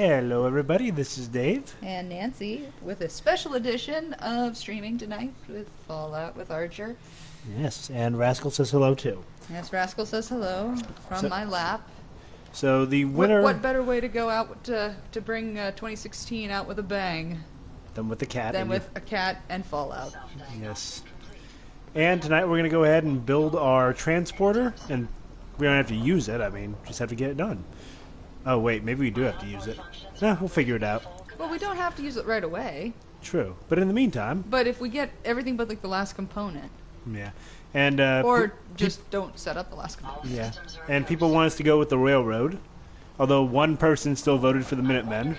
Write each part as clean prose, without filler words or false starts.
Hello, everybody. This is Dave. And Nancy with a special edition of Streaming Tonight with Fallout with Archer. Yes, and Rascal says hello too. Yes, Rascal says hello from my lap. So the winner. What better way to go out to bring 2016 out with a bang Than with the cat. than with a cat and Fallout? Yes. And tonight we're going to go ahead and build our transporter, and we don't have to use it. I mean, just have to get it done. Oh wait, maybe we do have to use it. Nah, we'll figure it out. Well, we don't have to use it right away. True, but in the meantime. But if we get everything but like the last component. Yeah, and or just don't set up the last component. Yeah, and people want us to go with the railroad, although one person still voted for the Minutemen.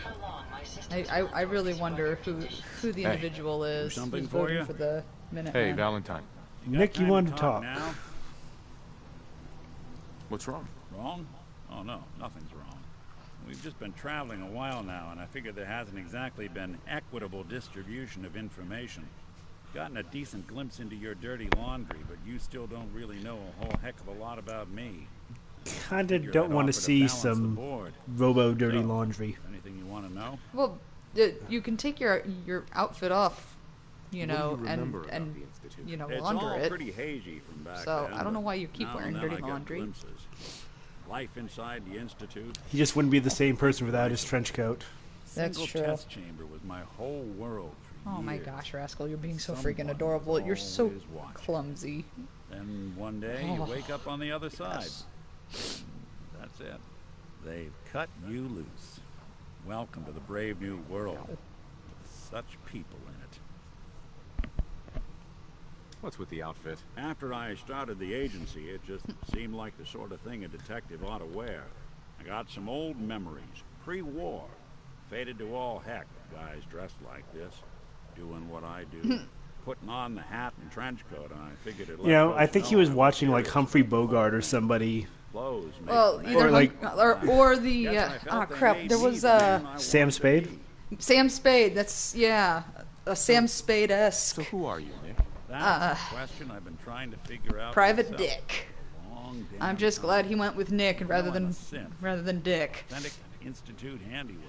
I really wonder who the individual is something who's for voting you? for the Minutemen. Hey, Valentine. Nick, you wanted to talk. Now? What's wrong? Wrong? Oh, no, nothing's wrong. We've just been traveling a while now, and I figured there hasn't exactly been equitable distribution of information. Gotten a decent glimpse into your dirty laundry, but you still don't really know a whole heck of a lot about me. Kinda don't want to see some robo-dirty laundry. Anything you want to know? Well, you can take your outfit off, you know, and you know, It's launder all it. pretty hazy from back So then, I don't know but why you keep now wearing and then dirty I get laundry. glimpses. Life inside the Institute. He just wouldn't be the same person without his trench coat. That's Single true. test chamber was my whole world for Oh my years. gosh, Rascal, you're being so Someone freaking adorable. You're so always watching. clumsy. Then one day you Oh, wake up on the other side. yes. That's it. They've cut you loose. Welcome to the brave new world. With such people in it. What's with the outfit? After I started the agency, it just seemed like the sort of thing a detective ought to wear. I got some old memories, pre-war. Faded to all heck, guys dressed like this, doing what I do. Putting on the hat and trench coat, and I figured it. You know, I think he was watching like Humphrey Bogart or somebody. Clothes make Well, the man. either Or like- or the Guess I felt they crap. made There me was the man I Sam wanted to Spade? be. Sam Spade. That's a Sam Spade-esque. So who are you, Nick? That's the question I've been trying to figure out. Private myself. Dick. Long damn I'm just glad he time. went with Nick rather I'm than a synth. Dick. Authentic Institute handiwork.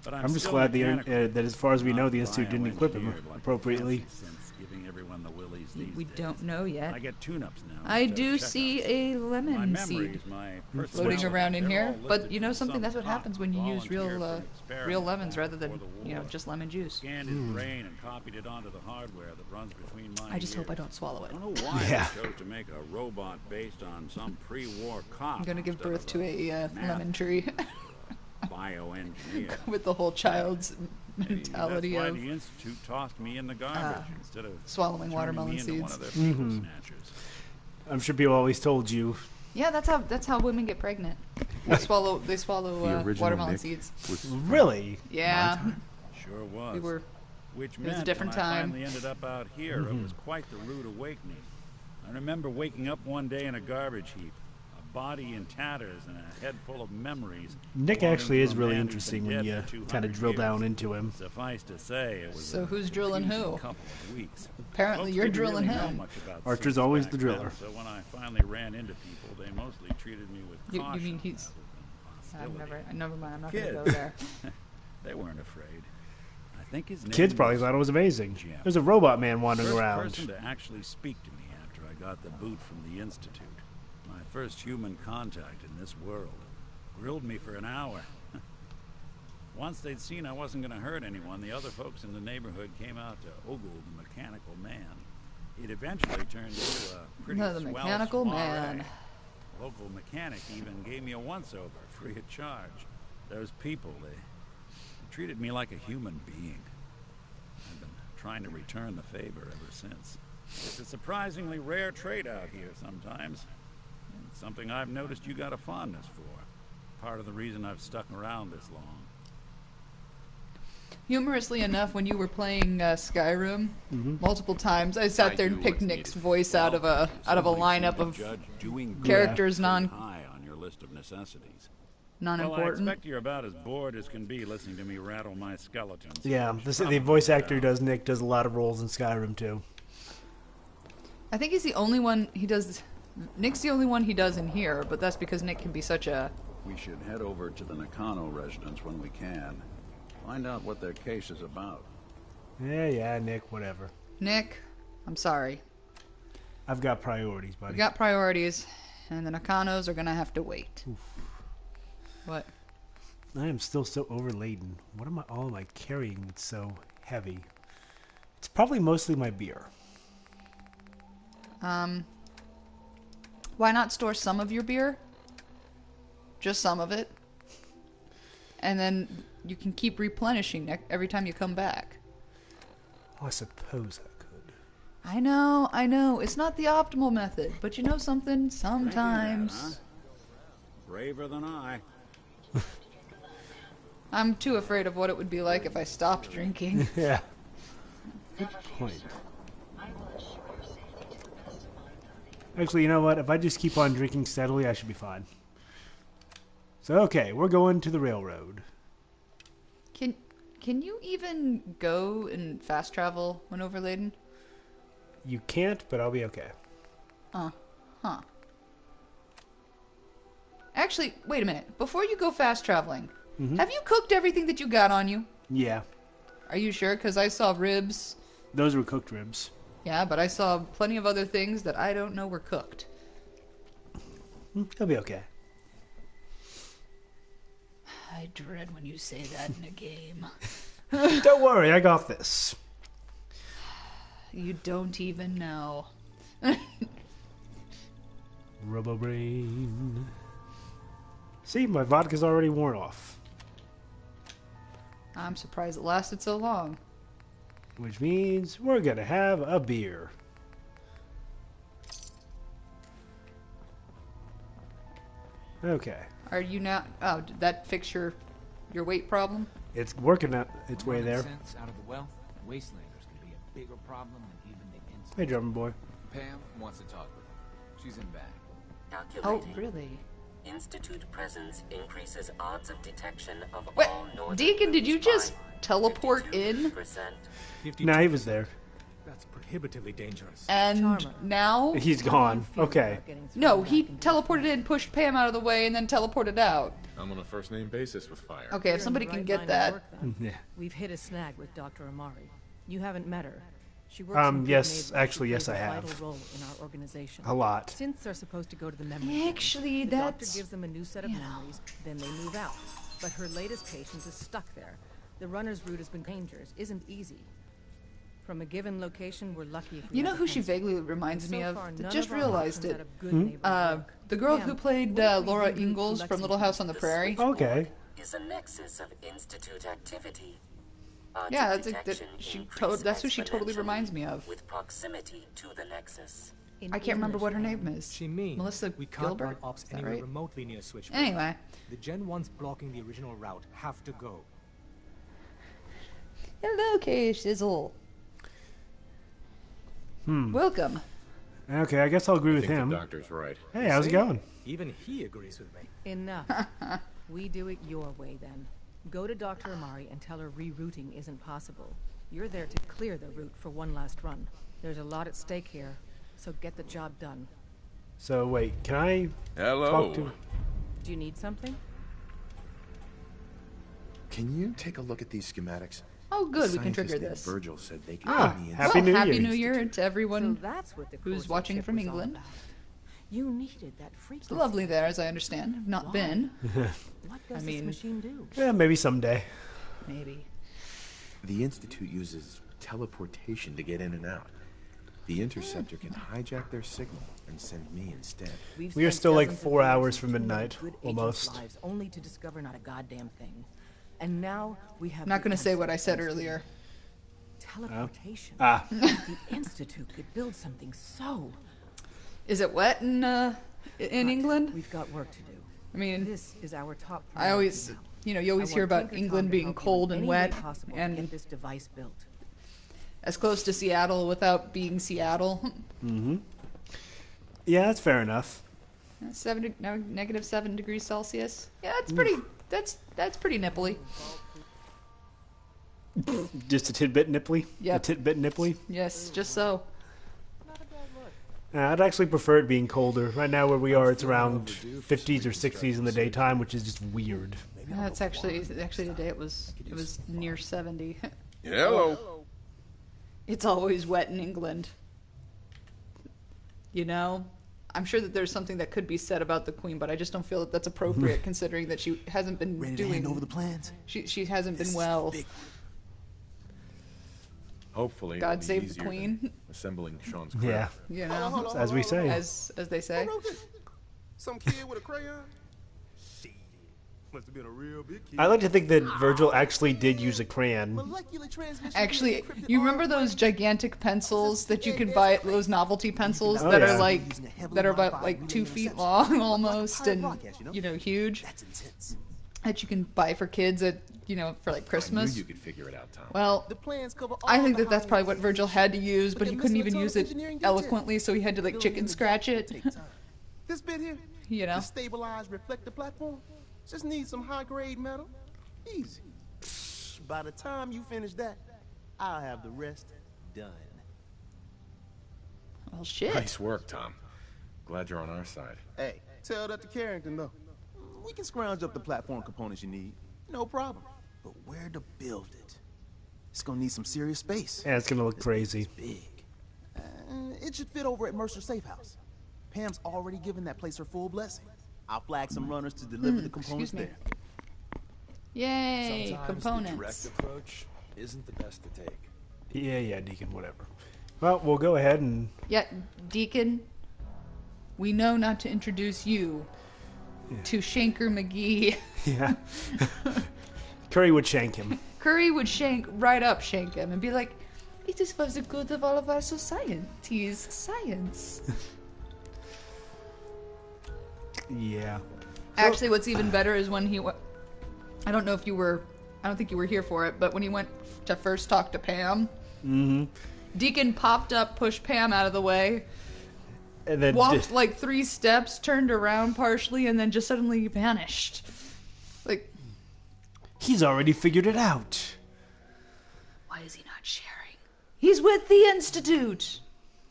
But I'm just still glad mechanical, that as far as we know, the not institute didn't equip him bioengineered like appropriately. fancy synths giving everyone the willies these We days. don't know yet. I get tune-ups now. I instead do of see checkups. a My lemon memories, seed my floating personality, around in they're here. all But listed you know in something? some That's what happens when you use volunteer real from experiment real lemons rather than before the war. just lemon juice. Scanned his brain and copied it onto the hardware that runs between my I just hope I ears. don't swallow I it. don't know why Yeah. they chose to make a robot based on some pre-war cop. I'm gonna give instead birth of to a math lemon tree bioengineer. with the whole child's Maybe mentality that's why of the institute tossed me in the garbage instead of swallowing turning watermelon me into one seeds. of their people snatchers. I'm sure people always told you. Yeah, that's how women get pregnant. They swallow The original watermelon Nick seeds. was Really? Yeah, Sure was. we were. Which was a meant different when I time. finally ended up out here, it was quite the rude awakening. I remember waking up one day in a garbage heap, a body in tatters and a head full of memories. Nick belonging actually to is a really man who'd interesting been when dead you for 200 kind of drill years. down into him. Suffice to say, it was So a who's drilling confusing who? couple of weeks. Apparently, Folks you're didn't drilling really know him. much about Archer's synths always back the then, driller. so when I finally ran into people, they mostly treated me with You caution. mean he's? rather than hostility. Never mind. I'm not gonna Kid. go there. They weren't afraid. I think his name Kids probably was thought it was amazing. Jim. There's a robot man wandering First around. person to actually speak to me after I got the boot from the Institute. My first human contact in this world. Grilled me for an hour. Once they'd seen I wasn't going to hurt anyone, the other folks in the neighborhood came out to ogle the mechanical man. He'd eventually turned into a pretty The swell mechanical soiree. man. Local mechanic even gave me a once-over, free of charge. Those people, they treated me like a human being. I've been trying to return the favor ever since. It's a surprisingly rare trait out here sometimes. It's something I've noticed you got a fondness for. Part of the reason I've stuck around this long. Humorously enough, when you were playing Skyrim multiple times, I sat there and do picked what's Nick's needed. voice out of a lineup of Judge doing good characters pretty high on your list of necessities. Well, I non-important. expect you're about as bored as can be listening to me rattle my skeletons. Yeah, which the probably voice actor who down. does Nick does a lot of roles in Skyrim too. I think he's the only one he does. Nick's the only one he does in here, but that's because Nick can be such a We should head over to the Nakano residence when we can. Find out what their case is about. Yeah, Nick, whatever. Nick, I'm sorry. I've got priorities, buddy. We got priorities, and the Nakanos are gonna have to wait. Oof. What? I am still so overladen. What all am I carrying that's so heavy? It's probably mostly my beer. Why not store some of your beer? Just some of it. And then you can keep replenishing every time you come back. Oh, I suppose I could. I know. It's not the optimal method, but you know something? Sometimes. That, huh? Braver than I. I'm too afraid of what it would be like if I stopped drinking. Yeah. Good point. Actually, you know what? If I just keep on drinking steadily, I should be fine. So, okay, we're going to the railroad. Can you even go and fast travel when overladen? You can't, but I'll be okay. Huh. Actually, wait a minute. Before you go fast traveling, have you cooked everything that you got on you? Yeah. Are you sure? Because I saw ribs. Those were cooked ribs. Yeah, but I saw plenty of other things that I don't know were cooked. It'll be okay. I dread when you say that in a game. Don't worry, I got this. You don't even know. Robo-brain. See, my vodka's already worn off. I'm surprised it lasted so long. Which means we're gonna have a beer. Okay. Are you now... Oh, did that fix your weight problem? It's working out its way there. Cents out of the wealth, Wastelanders can be a bigger problem than even the insect. Hey, drummer boy. Pam wants to talk with her. She's in back. Oh, Calculating. really? Institute presence increases odds of detection of Wait, all northern Deacon, did you routes just by teleport in? 52%. Nah, he was there. That's prohibitively dangerous. And now? He's gone. Okay. No, he teleported in, pushed Pam out of the way, and then teleported out. I'm on a first-name basis with fire. Okay, if somebody can get that. Yeah. We've hit a snag with Dr. Amari. You haven't met her. She works in Yes, Grenade, actually, she yes, plays I a have. vital role in our organization. A lot. Synths are supposed to go to the memory bank. Actually, The doctor that's... gives them a new set of you know. memories, then they move out. But her latest patient is stuck there. The runner's route has been dangerous. Isn't easy. From a given location, we're lucky if we You know have who a she pencil. vaguely reminds And me so of? far, I none just of our realized options it. out of good neighborhood work. The girl Pam, who played what if we Laura reroute Ingalls to from Little House on the Prairie. Okay. Is a nexus of institute activity. Yeah, that's who she totally reminds me of. With proximity to the nexus. I can't remember what her name is. She means Melissa we can't Gilbert? run ops Is that anywhere right? remotely near Switchboard. Anyway. The Gen 1s blocking the original route have to go. Hello, K-Shizzle. Welcome. Okay, I guess I'll agree I with think him. the doctor's right. Hey, how's it See? going? Even he agrees with me. Enough. We do it your way, then. Go to Dr. Amari and tell her rerouting isn't possible. You're there to clear the route for one last run. There's a lot at stake here, so get the job done. So, wait, can I Hello. talk to... Do you need something? Can you take a look at these schematics? Oh, good, The we can trigger scientist named this. Virgil said they could Ah, put me in Happy Well, New Happy Year. New Year to everyone So that's what the who's course watching chip from was all England. about. You needed that frequency. It's lovely there, as I understand. I've not Why? been. What does mean- this machine do? Yeah, maybe someday. Maybe. The Institute uses teleportation to get in and out. The Interceptor can hijack their signal and send me instead. We've We are spent still like dozens of 4 years hours and from too many midnight, good agents' almost. lives only to discover not a goddamn thing. And now we have I'm not the going to say what I answer. said earlier. Teleportation. Ah. The Institute could build something so. Is it wet in But England? We've got work to do. I mean, This is our top I always, priority now. you know, you always I hear want about Tinker England Tom to being help you cold in and any way wet possible to and get this device built. as close to Seattle without being Seattle. Yeah, that's fair enough. Negative 7 degrees Celsius. Yeah, that's pretty. That's pretty nipply. Just a tidbit nipply? Yep. A tidbit nipply? Yes, just so. I'd actually prefer it being colder. Right now, where we are, it's around 50s or 60s in the daytime, which is just weird. It's actually today it was near 70. Hello. It's always wet in England. You know, I'm sure that there's something that could be said about the Queen, but I just don't feel that that's appropriate considering that she hasn't been Ready to doing hand over the plans? She hasn't been well. Hopefully, God it'll be save the easier Queen. than assembling Sean's crew. Yeah, You know, as we say. as they say. Some kid with a crayon? Shit. Must have been a real big kid. I like to think that Virgil actually did use a crayon. Molecular transmission Actually, being encrypted you remember hardware. those gigantic pencils that you can buy, those novelty pencils Oh, that yeah. are about like 2 feet long almost, and you know, huge, That's intense. that you can buy for kids at, you know, for like I knew Christmas. you could figure it out, Tom. Well, The plans cover all I think the that that's probably what high-end Virgil had to use, but he couldn't even use it engineering details. eloquently, so he had to like chicken scratch it. Take time. This bit here, You know, the stabilized reflector platform, just needs some high-grade metal. Easy. By the time you finish that, I'll have the rest done. well, shit. Nice work, Tom. Glad you're on our side. Hey, tell that to Carrington, though. We can scrounge up the platform components you need. No problem. But where to build it? It's gonna need some serious space. Yeah, it's gonna look crazy. Big. It should fit over at Mercer's safe house. Pam's already given that place her full blessing. I'll flag some runners to deliver the components excuse me. there. Yay, Sometimes components. the direct approach isn't the best to take. Yeah, Deacon, whatever. Well, we'll go ahead and... Yeah, Deacon, we know not to introduce you to Shanker McGee. Yeah. Curry would shank him. Curry would shank him and be like, it is for the good of all of our societies. Science. Yeah. Actually, what's even better is when I don't know if you were... I don't think you were here for it, but when he went to first talk to Pam, Deacon popped up, pushed Pam out of the way, And then walked like 3 steps, turned around partially, and then just suddenly vanished. Like, he's already figured it out. why is he not sharing? He's with the Institute!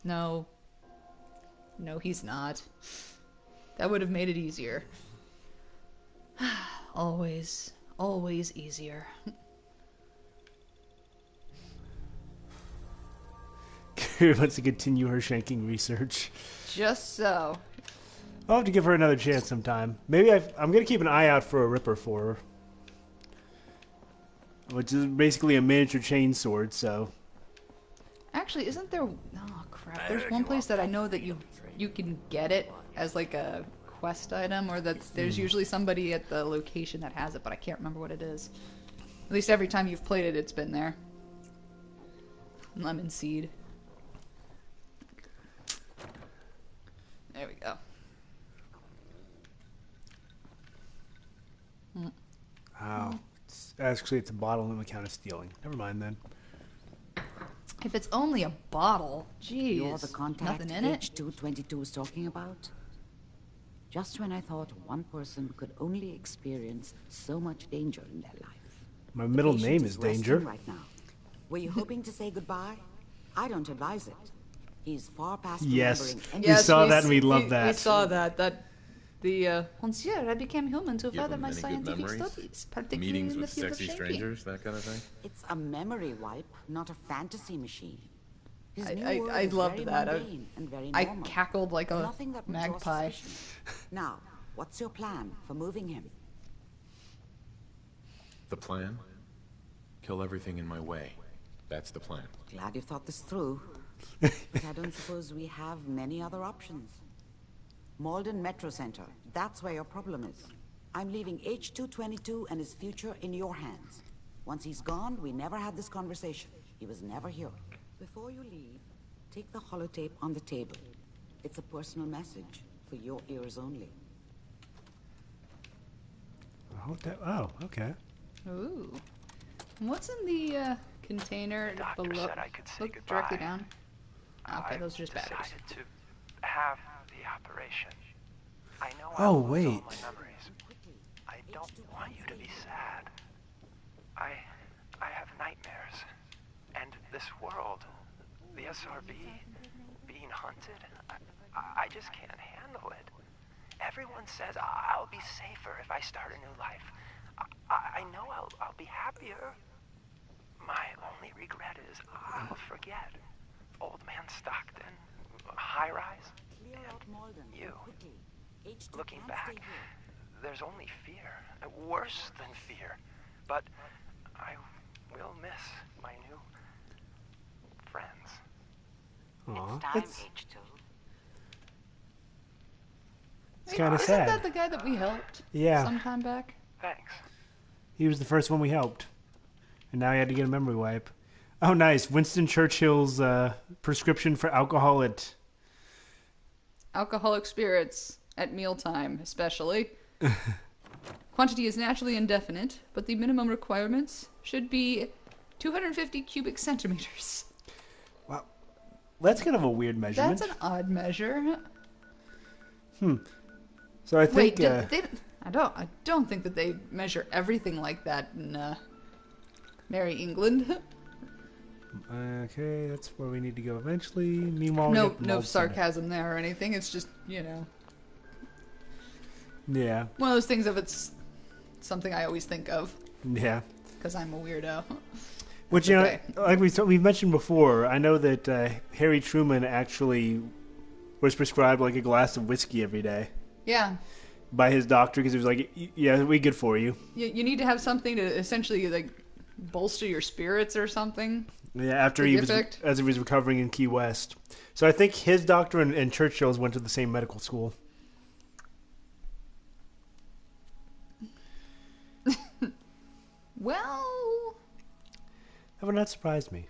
No. No, he's not. That would have made it easier. Always easier. Curry wants to continue her shanking research. Just so. I'll have to give her another chance sometime. Maybe I'm going to keep an eye out for a ripper for her. Which is basically a miniature chainsword, so... Actually, isn't there... Oh, crap. There's one place that I know that you can get it as like a quest item, or that there's usually somebody at the location that has it, but I can't remember what it is. At least every time you've played it, it's been there. Lemon seed. There we go. Oh. Actually, it's a bottle on account of stealing. Never mind then. If it's only a bottle, jeez. You're the contact nothing in it. H222 is talking about? Just when I thought one person could only experience so much danger in their life. My The middle patient name is resting Danger. right now. Were you hoping to say goodbye? I don't advise it. He's far past Yes. remembering any... We saw that and we loved We that. saw that. Monsieur, I became human to Give further him my any good scientific memories? studies, particularly Meetings in the with field of sexy shanking. strangers, that kind of thing? It's a memory wipe, not a fantasy machine. His new I world is loved very that. mundane and very I normal. cackled like a Nothing that would draw magpie. suspicion. Now, what's your plan for moving him? The plan? Kill everything in my way. That's the plan. Glad you thought this through. But I don't suppose we have many other options. Malden Metro Center, that's where your problem is. I'm leaving H222 and his future in your hands. Once he's gone, we never had this conversation. He was never here. Before you leave, take the holotape on the table. It's a personal message for your ears only. Oh, okay. Ooh. What's in the container below? Said I could say Look goodbye. directly down. Okay, those are just decided batteries. to have the operation. I know Oh, I'll lose wait. all my memories. I don't want you to be sad. I have nightmares. And this world, the SRB, being being hunted. I just can't handle it. Everyone says I'll be safer if I start a new life. I know I'll be happier. My only regret is I'll forget. Old man Stockton, high rise, and you. Looking back, there's only fear, worse than fear. But I will miss my new friends. Aw, It's kind of sad. Isn't that the guy that we helped? Yeah. Some time back. Thanks. He was the first one we helped. And now he had to get a memory wipe. Oh, nice. Winston Churchill's prescription for alcohol at... Alcoholic spirits at mealtime, especially. Quantity is naturally indefinite, but the minimum requirements should be 250 cubic centimeters. Wow. That's kind of a weird measurement. That's an odd measure. So I think... Wait, I don't think that they measure everything like that in Merry England. Okay, that's where we need to go eventually. Meanwhile, No sarcasm there or anything. It's just, Yeah. one of those things of it's something I always think of. Yeah. Because I'm a weirdo. Which, okay. like we've mentioned before, I know that Harry Truman actually was prescribed like a glass of whiskey every day. Yeah. By his doctor, because he was like, yeah, we good for you. You need to have something to essentially like bolster your spirits or something. Yeah, after as he was recovering in Key West. So I think his doctor and Churchill's went to the same medical school. Well, that would not surprise me.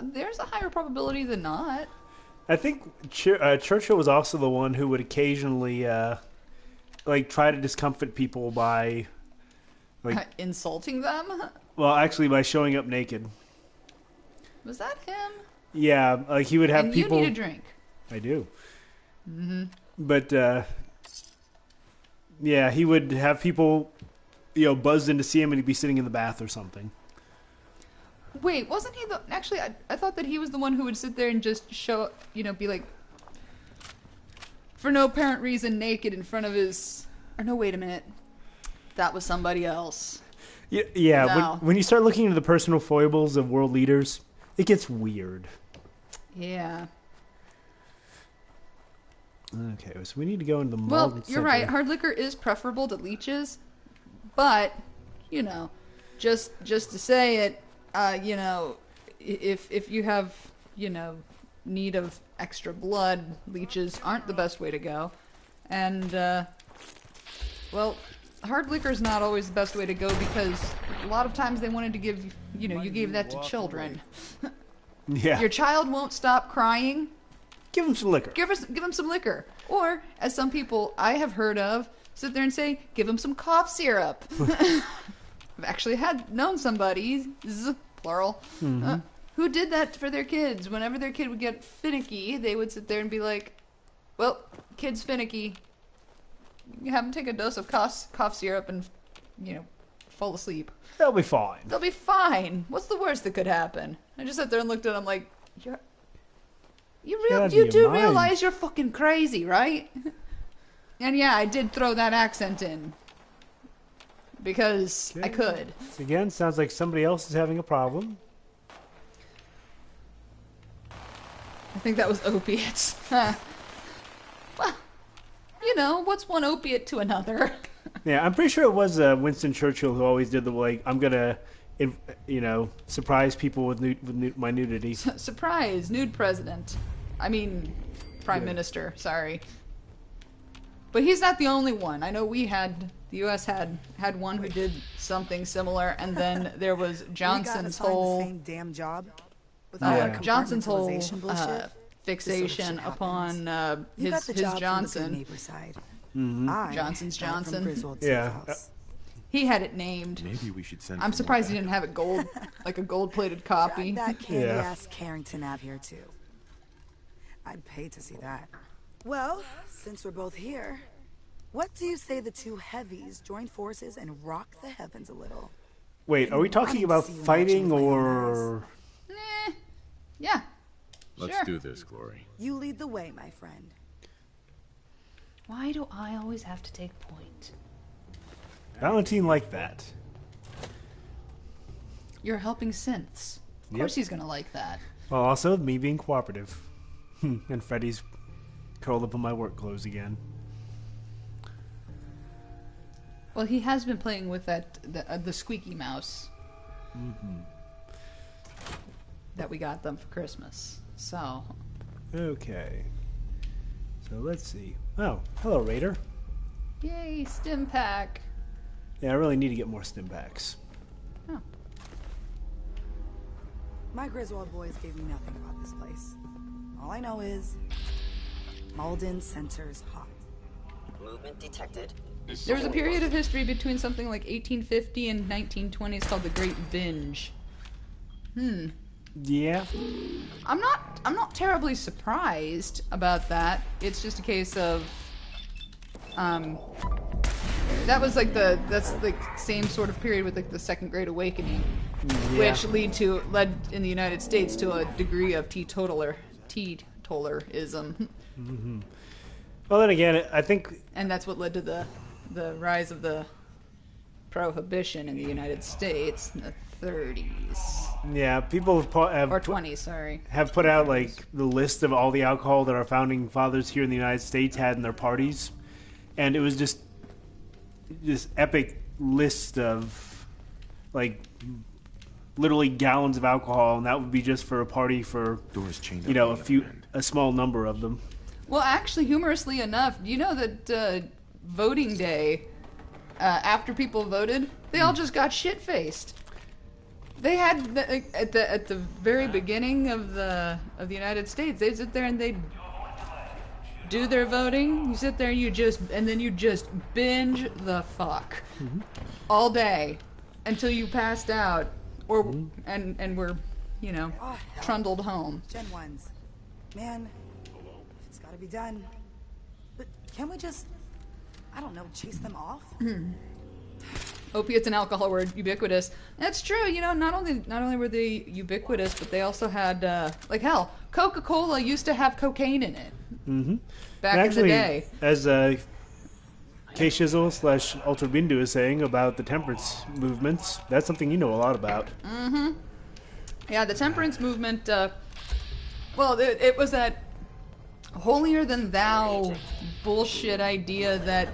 There's a higher probability than not. I think Churchill was also the one who would occasionally try to discomfort people by insulting them. Well, actually, by showing up naked. Was that him? Yeah, like he would have and people. You need a drink. I do. Mm-hmm. But yeah, he would have people, buzzed in to see him, and he'd be sitting in the bath or something. Wait, wasn't he the... Actually, I thought that he was the one who would sit there and just show, be like, for no apparent reason, naked in front of his... Or no, wait a minute. That was somebody else. Yeah. No. When you start looking into the personal foibles of world leaders, it gets weird. Yeah. Okay, so we need to go into the Well, Malden you're Center. right. Hard liquor is preferable to leeches, but just to say it, if you have need of extra blood, leeches aren't the best way to go, and well, hard liquor is not always the best way to go because a lot of times they wanted to give you gave that to children. Yeah. Your child won't stop crying. Give him some liquor. Give him some liquor. Or, as some people I have heard of, sit there and say, give him some cough syrup. I've actually known somebody, plural, who did that for their kids. Whenever their kid would get finicky, they would sit there and be like, well, kid's finicky. You have him take a dose of cough syrup and, fall asleep. They'll be fine. They'll be fine. What's the worst that could happen? I just sat there and looked at him like, you do realize you're fucking crazy, right? And yeah, I did throw that accent in. Because I could. So again, sounds like somebody else is having a problem. I think that was opiates. Well, what's one opiate to another? Yeah, I'm pretty sure it was Winston Churchill who always did I'm gonna, surprise people with my nudity. Surprise, nude president. I mean, prime minister. Sorry, but he's not the only one. I know the U.S. had one who did something similar, and then there was Johnson's whole the same damn job. Johnson's whole bullshit. Fixation upon his Johnson. Johnson's Johnson. Yeah. He had it named. Maybe we should send. I'm surprised he didn't have it gold, like a gold-plated copy. Drag that candy-ass Carrington out here too. I'd pay to see that. Well, since we're both here, what do you say the two heavies join forces and rock the heavens a little? Wait, are we talking about fighting or? Yeah. Let's Sure. do this, Glory. You lead the way, my friend. Why do I always have to take point? Valentine liked that. You're helping synths. Of course he's gonna like that. Well, also me being cooperative. And Freddy's curled up in my work clothes again. Well, he has been playing with the squeaky mouse that we got them for Christmas. So. Okay. So let's see. Oh, hello, Raider. Yay, stim pack. Yeah, I really need to get more stim packs. Oh. My Griswold boys gave me nothing about this place. All I know is Malden Center's hot. Movement detected. There was a period of history between something like 1850 and 1920. It's called the Great Binge. Yeah. I'm not terribly surprised about that. It's just a case of that was like that's like same sort of period with like the Second Great Awakening, which led in the United States to a degree of teetotalerism. Well, then again, I think... And that's what led to the rise of the prohibition in the United States in the 30s. Yeah, people have or 20s, sorry. Have put out like the list of all the alcohol that our founding fathers here in the United States had in their parties, and it was just this epic list of like literally gallons of alcohol, and that would be just for a party for a small number of them. Well, actually, humorously enough, do you know that voting day, after people voted, they all just got shit-faced. They had at the very beginning of the United States, they'd sit there and they'd do their voting. You sit there and then you just binge the fuck all day until you passed out or and were trundled home. Gen 1s. Man, it's got to be done. But can we just, I don't know, chase them off? Opiates and alcohol were ubiquitous. That's true. Not only were they ubiquitous, but they also had like hell. Coca-Cola used to have cocaine in it. Back in the day. As K-Shizzle / Ultra Bindu is saying about the temperance movements, that's something you know a lot about. Yeah, the temperance movement. Well, it was that holier than thou bullshit idea that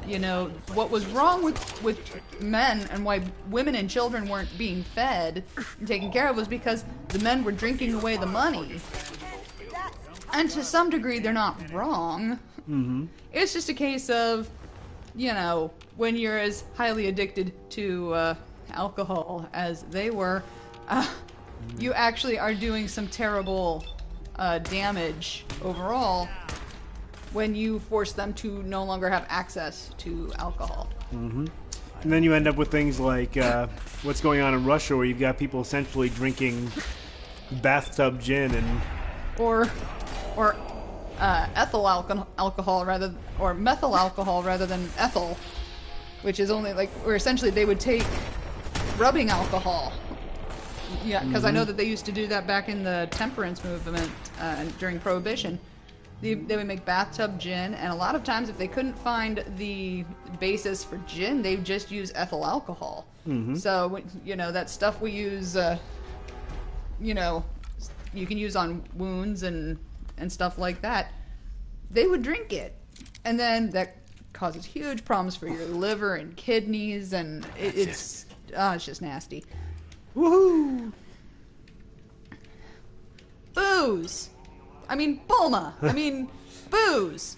what was wrong with men and why women and children weren't being fed and taken care of was because the men were drinking away the money. And to some degree, they're not wrong. It's just a case of, when you're as highly addicted to alcohol as they were, you actually are doing some terrible damage overall when you force them to no longer have access to alcohol. And then you end up with things like what's going on in Russia, where you've got people essentially drinking bathtub gin and or ethyl alcohol or methyl alcohol rather than ethyl, which is only where essentially they would take rubbing alcohol. Yeah, because I know that they used to do that back in the temperance movement during Prohibition. They would make bathtub gin, and a lot of times if they couldn't find the basis for gin, they would just use ethyl alcohol. So, that stuff we use, you can use on wounds and stuff like that. They would drink it, and then that causes huge problems for your liver and kidneys, and it's just nasty. Woohoo! Booze! I mean, Bulma! I mean, booze!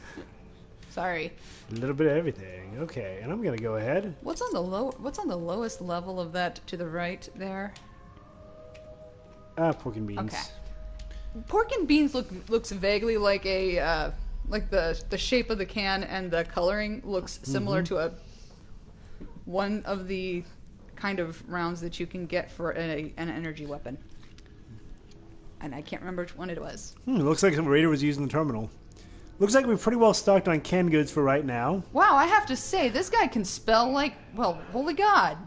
Sorry. a little bit of everything. Okay, and I'm gonna go ahead. What's on the lowest level of that to the right there? Pork and beans. Okay. Pork and beans looks vaguely like a like the shape of the can and the coloring looks similar to one of the kind of rounds that you can get for an energy weapon. And I can't remember which one it was. Looks like some Raider was using the terminal. Looks like we're pretty well stocked on canned goods for right now. Wow, I have to say, this guy can spell like, well, holy God,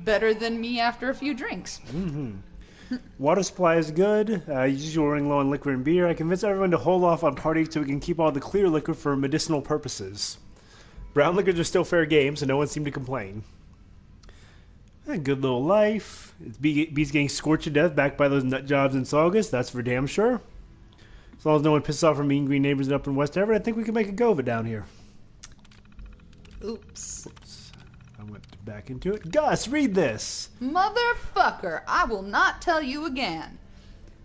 better than me after a few drinks. Water supply is good. Usually we're running low on liquor and beer. I convinced everyone to hold off on parties so we can keep all the clear liquor for medicinal purposes. Brown liquors are still fair game, so no one seemed to complain. Good little life. Bees getting scorched to death back by those nut jobs in Saugus. That's for damn sure. As long as no one pisses off our mean green neighbors up in West Everett, I think we can make a go of it down here. Oops. I went back into it. Gus, read this. Motherfucker, I will not tell you again.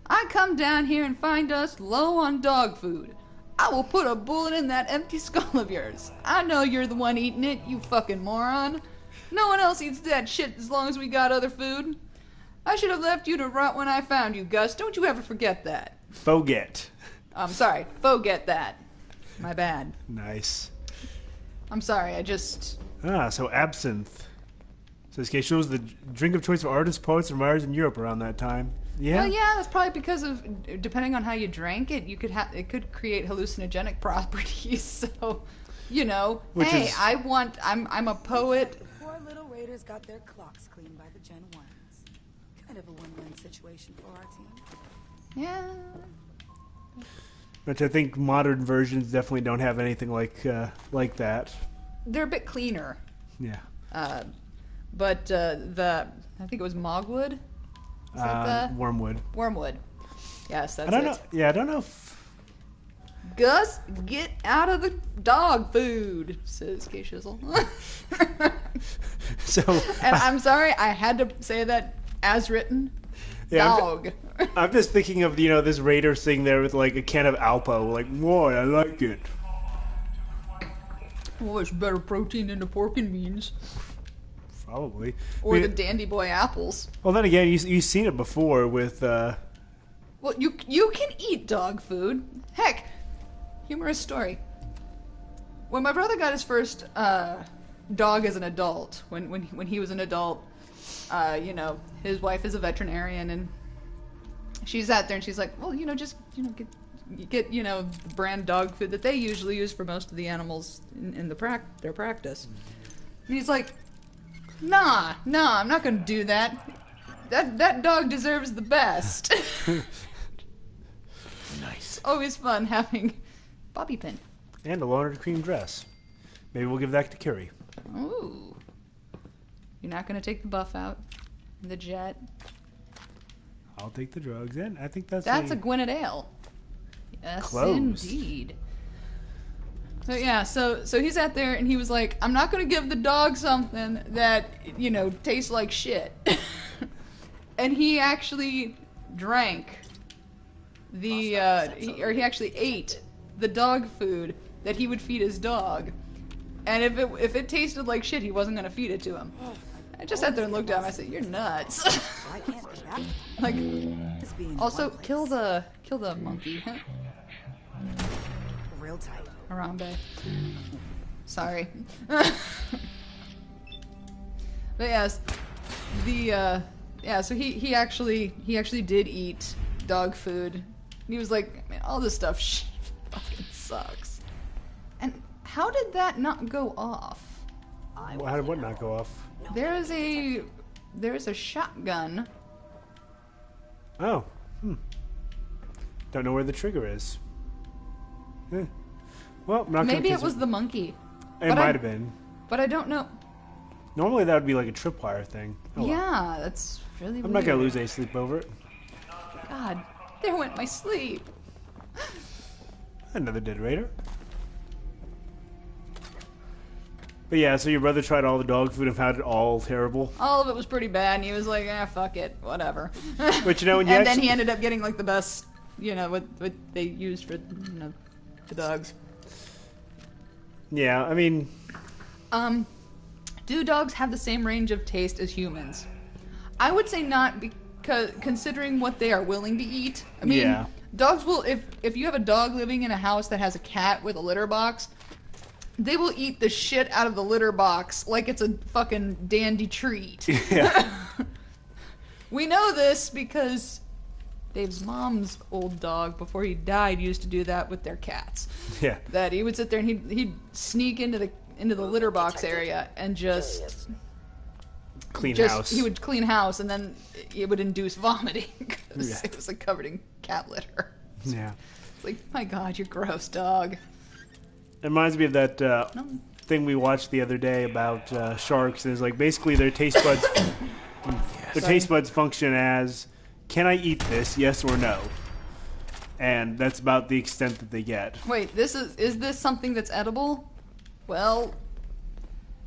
I come down here and find us low on dog food. I will put a bullet in that empty skull of yours. I know you're the one eating it, you fucking moron. No one else eats that shit as long as we got other food. I should have left you to rot when I found you, Gus. Don't you ever forget that. Forget. I'm sorry. Forget that. My bad. Nice. I'm sorry, I just... So absinthe. So this case shows the drink of choice for artists, poets, and writers in Europe around that time. Yeah. Well, yeah, that's probably because of depending on how you drank it, it could create hallucinogenic properties. So, you know, I'm a poet. The poor little raiders got their clocks cleaned by the Gen 1s. Kind of a win-win situation for our team. Yeah. Which I think modern versions definitely don't have anything like that. They're a bit cleaner. Yeah. But I think it was Mogwood. Wormwood. Wormwood. Yes, that's it. I don't know. Yeah, I don't know if... Gus, get out of the dog food, says K Shizzle. And I'm sorry, I had to say that as written. Yeah, dog. I'm just thinking of, this raider sitting there with like a can of Alpo, like, boy, I like it. Well, it's better protein than the pork and beans. Probably. Or the Dandy Boy apples. Well, then again, you've seen it before with... Well, you can eat dog food. Heck, humorous story. When my brother got his first dog as an adult, when he was an adult, his wife is a veterinarian, and she's out there and she's like, well, get the brand dog food that they usually use for most of the animals in their practice. And he's like, nah, I'm not gonna do that. That dog deserves the best. Nice. Always fun having bobby pin. And a laundered cream dress. Maybe we'll give that to Curie. Ooh. You're not gonna take the buff out? The jet? I'll take the drugs in. I think that's a Gwinnett Ale. Yes, close. Indeed. So yeah, so he's out there and he was like, I'm not gonna give the dog something that, tastes like shit. And he actually drank he actually ate the dog food that he would feed his dog. And if it tasted like shit, he wasn't gonna feed it to him. I just sat there and looked at him. I said, "You're nuts." Like, also kill the monkey. Real tight. Harambe. Sorry. But yes, so he actually did eat dog food. He was like, man, all this stuff fucking sucks. And how did that not go off? How did what not go off? There's a shotgun. Oh. Don't know where the trigger is. Well, I'm not Maybe it was the monkey. It might have been. But I don't know. Normally that would be like a tripwire thing. Oh, yeah, well. That's really weird. I'm not going to lose any sleep over it. God, there went my sleep. Another dead raider. But yeah, so your brother tried all the dog food and found it all terrible. All of it was pretty bad, and he was like, fuck it, whatever. But when and then he ended up getting like the best, what they used for the dogs. Yeah, I mean... do dogs have the same range of taste as humans? I would say not, because considering what they are willing to eat. I mean, yeah. Dogs will, if you have a dog living in a house that has a cat with a litter box, they will eat the shit out of the litter box like it's a fucking dandy treat. Yeah. We know this because Dave's mom's old dog, before he died, used to do that with their cats. Yeah. That he would sit there and he'd sneak into the litter box area and just Clean just house. he would clean house, and then it would induce vomiting because Yeah. it was like covered in cat litter. Yeah. It's like, my God, you're gross, dog. It reminds me of that thing we watched the other day about sharks. Is like basically their taste buds. Their taste buds function as, can I eat this? Yes or no. And that's about the extent that they get. Wait, is this something that's edible? Well,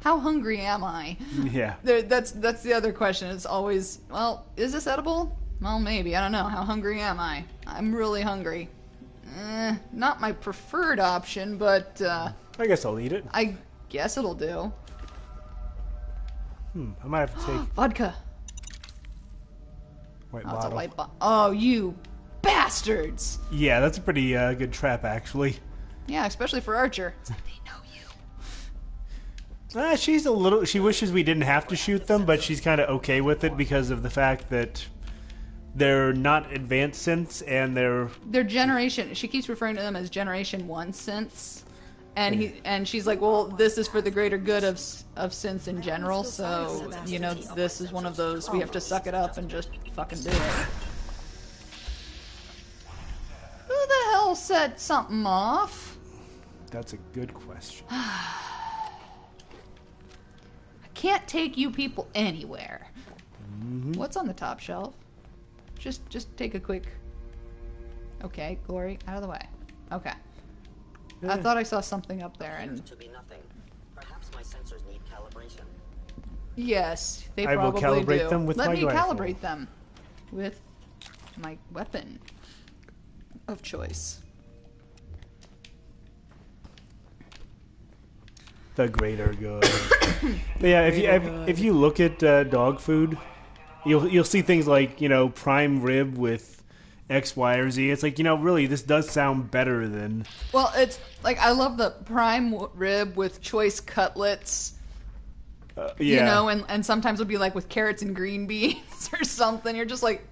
how hungry am I? Yeah. That's the other question. It's always, well, is this edible? Well, maybe. I don't know. How hungry am I? I'm really hungry. Not my preferred option, but I guess I'll eat it. I guess it'll do. I might have to take Vodka. white Oh, it's a bottle. white bottle. Oh, you bastards! Yeah, that's a pretty good trap, actually. Yeah, especially for Archer. It's like they know you. She's a little. She wishes we didn't have to shoot them, but she's kind of okay with it because of the fact that they're not advanced synths and they're Generation. She keeps referring to them as Generation 1 synths. And she's like, well, this is for the greater good of synths in general, so, you know, this is one of those, we have to suck it up and just fucking do it. Who the hell set something off? That's a good question. I can't take you people anywhere. What's on the top shelf? Just take a quick... Okay, Glory, out of the way. Okay. I thought I saw something up there, and to be nothing. Perhaps my sensors need calibration. yes, they I will probably calibrate do. them with Let my me rifle. calibrate them with my weapon of choice. The greater good. But yeah, if you look at dog food, you'll see things like, you know, prime rib with X, Y, or Z. It's like, you know, really, this does sound better than... Well, it's like, I love the prime rib with choice cutlets. Yeah. You know, and sometimes it'll be like with carrots and green beans or something. You're just like...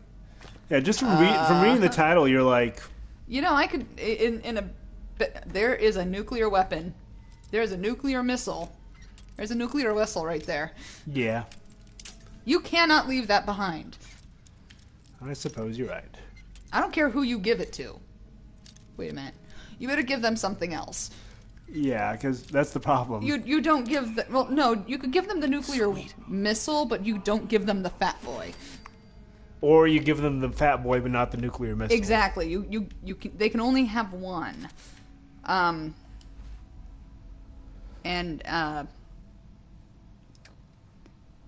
Yeah, just from reading the title, you're like... You know, I could... There is a nuclear weapon. There's a nuclear missile. There's a nuclear whistle right there. Yeah. You cannot leave that behind. I suppose you're right. I don't care who you give it to. Wait a minute. You better give them something else. Yeah, because that's the problem. You don't give them... Well, no, you could give them the nuclear missile, but you don't give them the Fat Boy. Or you give them the Fat Boy, but not the nuclear missile. Exactly. They can only have one. And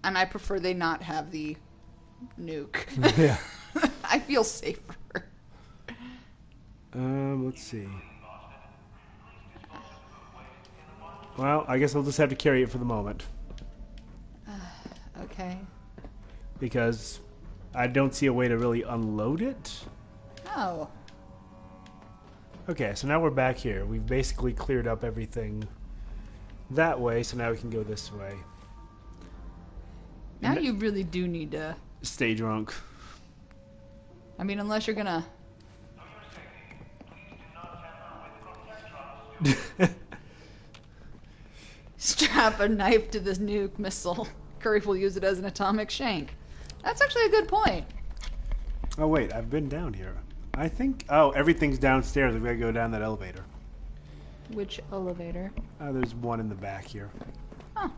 I prefer they not have the nuke. Yeah. I feel safer. Let's see. Well, I guess I'll just have to carry it for the moment. Okay. Because I don't see a way to really unload it. Oh. Okay, so now we're back here. We've basically cleared up everything that way, so now we can go this way. Now you really do need to... Stay drunk. I mean, unless you're gonna... strap a knife to this nuke missile. Curry will use it as an atomic shank. That's actually a good point. Oh, wait, I've been down here. I think... Oh, everything's downstairs. We've got to go down that elevator. Which elevator? There's one in the back here. Oh.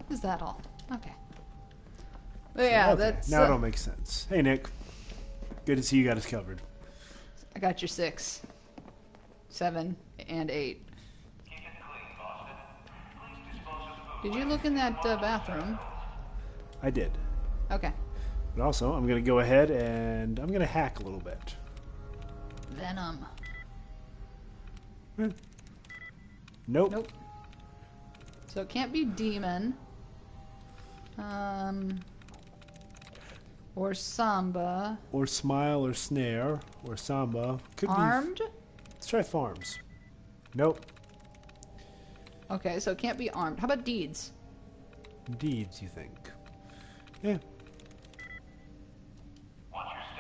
Is that all? Okay. But yeah, Okay, that's... now it all makes sense. Hey, Nick. Good to see you got us covered. I got your 6, 7, and 8. Did you look in that bathroom? I did. Okay. But also, I'm going to go ahead and I'm going to hack a little bit. Venom. Nope. Nope. So it can't be demon. Or samba. Or smile or snare or samba. Could Armed? be. Let's try farms. Nope. Okay, so it can't be armed. How about deeds? Deeds, you think? Yeah.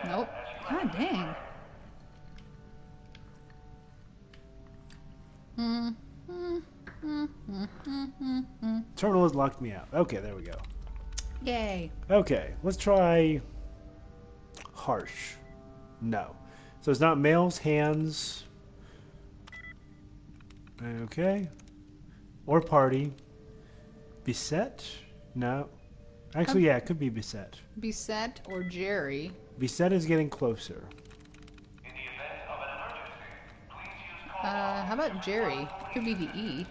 Nope. God dang. Terminal has locked me out. Okay, there we go. Yay. Okay, let's try harsh. No. So it's not males, hands. Okay. Or party. Beset? No. Actually, yeah, it could be beset. Beset or Jerry. Beset is getting closer. How about Jerry? Could be the E.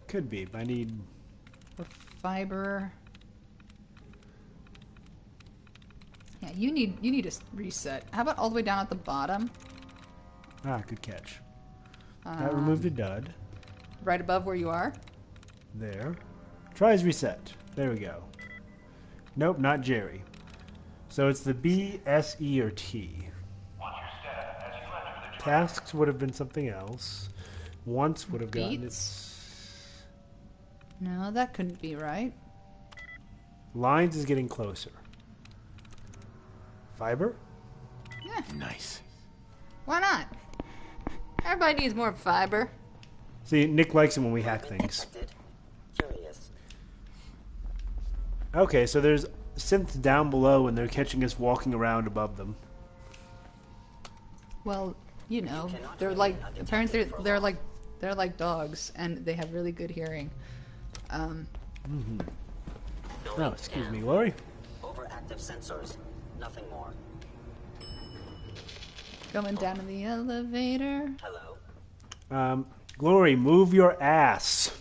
Could be, but I need... Or fiber. Yeah, you need a reset. How about all the way down at the bottom? Ah, good catch. That removed a dud. Right above where you are? There. Tries reset. There we go. Nope, not Jerry. So it's the B, S, E, or T. Tasks would have been something else. Once would have gotten its... No, that couldn't be right. Lines is getting closer. Fiber? Yeah. Nice. Why not? Everybody needs more fiber. See, Nick likes it when we hack things. Okay, so there's synths down below and they're catching us walking around above them. Well, you know, they're like apparently they're like dogs and they have really good hearing. Oh, excuse me, Lori. Overactive sensors. Nothing more. Going down in the elevator. Hello. Glory, move your ass.